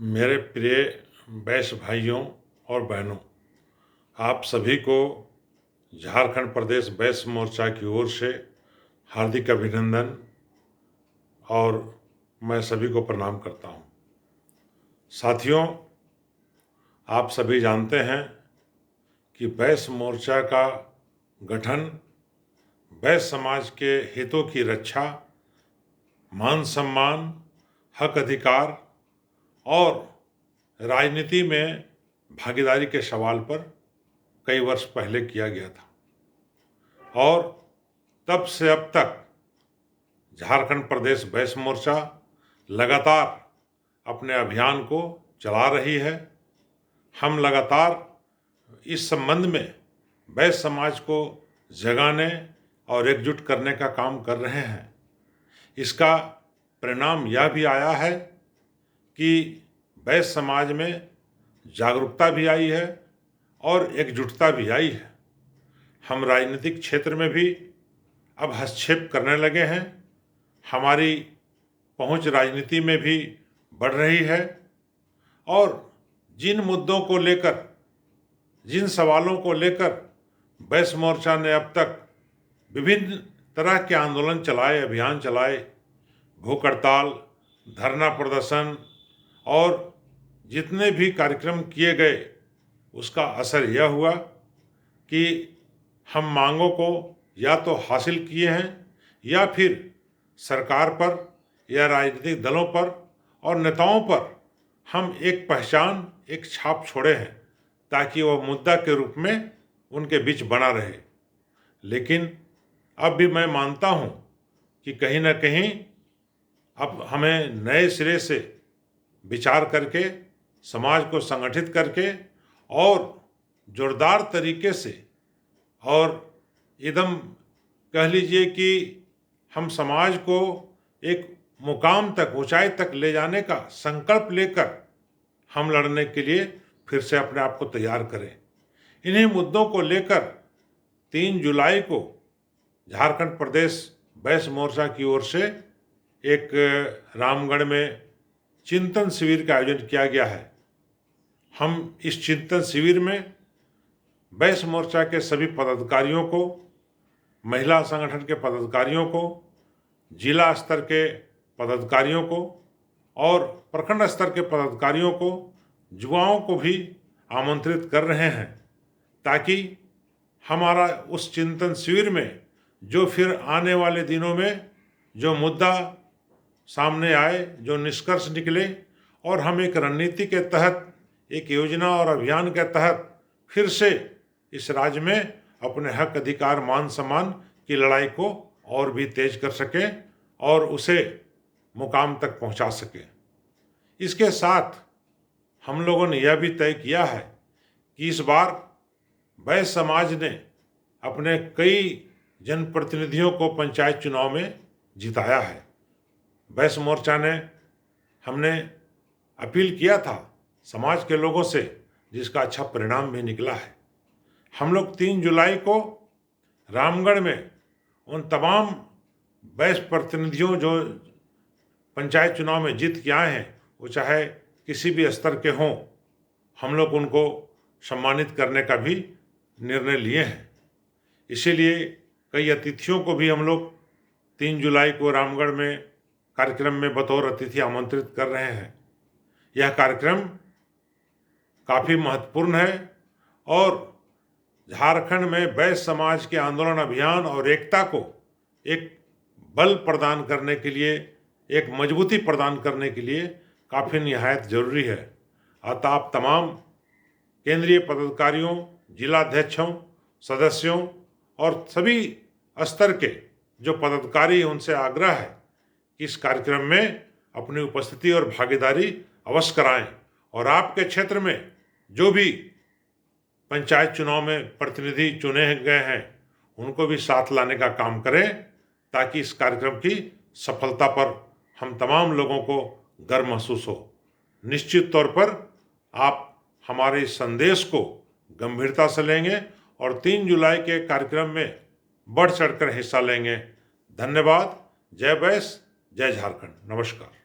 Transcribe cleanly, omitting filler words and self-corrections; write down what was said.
मेरे प्रिय बैस भाइयों और बहनों, आप सभी को झारखंड प्रदेश बैस मोर्चा की ओर से हार्दिक अभिनंदन और मैं सभी को प्रणाम करता हूं। साथियों, आप सभी जानते हैं कि बैस मोर्चा का गठन बैस समाज के हितों की रक्षा, मान सम्मान, हक अधिकार और राजनीति में भागीदारी के सवाल पर कई वर्ष पहले किया गया था और तब से अब तक झारखंड प्रदेश बैस मोर्चा लगातार अपने अभियान को चला रही है। हम लगातार इस संबंध में बैस समाज को जगाने और एकजुट करने का काम कर रहे हैं। इसका परिणाम यह भी आया है कि बैस समाज में जागरूकता भी आई है और एकजुटता भी आई है। हम राजनीतिक क्षेत्र में भी अब हस्तक्षेप करने लगे हैं। हमारी पहुंच राजनीति में भी बढ़ रही है और जिन मुद्दों को लेकर, जिन सवालों को लेकर बैस मोर्चा ने अब तक विभिन्न तरह के आंदोलन चलाए, अभियान चलाए, भूख हड़ताल, धरना प्रदर्शन और जितने भी कार्यक्रम किए गए, उसका असर यह हुआ कि हम मांगों को या तो हासिल किए हैं या फिर सरकार पर या राजनीतिक दलों पर और नेताओं पर हम एक पहचान, एक छाप छोड़े हैं ताकि वह मुद्दा के रूप में उनके बीच बना रहे। लेकिन अब भी मैं मानता हूं कि कहीं ना कहीं अब हमें नए सिरे से विचार करके, समाज को संगठित करके और जोरदार तरीके से और एकदम कह लीजिए कि हम समाज को एक मुकाम तक, ऊंचाई तक ले जाने का संकल्प लेकर हम लड़ने के लिए फिर से अपने आप को तैयार करें। इन्हीं मुद्दों को लेकर 3 जुलाई को झारखंड प्रदेश बैस मोर्चा की ओर से एक रामगढ़ में चिंतन शिविर का आयोजन किया गया है। हम इस चिंतन शिविर में बैस मोर्चा के सभी पदाधिकारियों को, महिला संगठन के पदाधिकारियों को, जिला स्तर के पदाधिकारियों को और प्रखंड स्तर के पदाधिकारियों को, युवाओं को भी आमंत्रित कर रहे हैं ताकि हमारा उस चिंतन शिविर में जो फिर आने वाले दिनों में जो मुद्दा सामने आए, जो निष्कर्ष निकले और हम एक रणनीति के तहत, एक योजना और अभियान के तहत फिर से इस राज्य में अपने हक अधिकार, मान सम्मान की लड़ाई को और भी तेज कर सकें और उसे मुकाम तक पहुंचा सकें। इसके साथ हम लोगों ने यह भी तय किया है कि इस बार बैस समाज ने अपने कई जनप्रतिनिधियों को पंचायत चुनाव में जिताया है। बैस मोर्चा ने, हमने अपील किया था समाज के लोगों से, जिसका अच्छा परिणाम भी निकला है। हम लोग 3 जुलाई को रामगढ़ में उन तमाम बैस प्रतिनिधियों जो पंचायत चुनाव में जीत के आए हैं, वो चाहे किसी भी स्तर के हों, हम लोग उनको सम्मानित करने का भी निर्णय लिए हैं। इसीलिए कई अतिथियों को भी हम लोग 3 जुलाई को रामगढ़ में कार्यक्रम में बतौर अतिथि आमंत्रित कर रहे हैं। यह कार्यक्रम काफ़ी महत्वपूर्ण है और झारखंड में बैस समाज के आंदोलन, अभियान और एकता को एक बल प्रदान करने के लिए, एक मजबूती प्रदान करने के लिए काफ़ी निहायत ज़रूरी है। अतः आप तमाम केंद्रीय पदाधिकारियों, जिलाध्यक्षों, सदस्यों और सभी स्तर के जो पदाधिकारी हैं, उनसे आग्रह है कि इस कार्यक्रम में अपनी उपस्थिति और भागीदारी अवश्य कराएं और आपके क्षेत्र में जो भी पंचायत चुनाव में प्रतिनिधि चुने गए हैं, उनको भी साथ लाने का काम करें ताकि इस कार्यक्रम की सफलता पर हम तमाम लोगों को गर्व महसूस हो। निश्चित तौर पर आप हमारे इस संदेश को गंभीरता से लेंगे और 3 जुलाई के कार्यक्रम में बढ़ चढ़कर हिस्सा लेंगे। धन्यवाद। जय बैस, जय झारखंड। नमस्कार।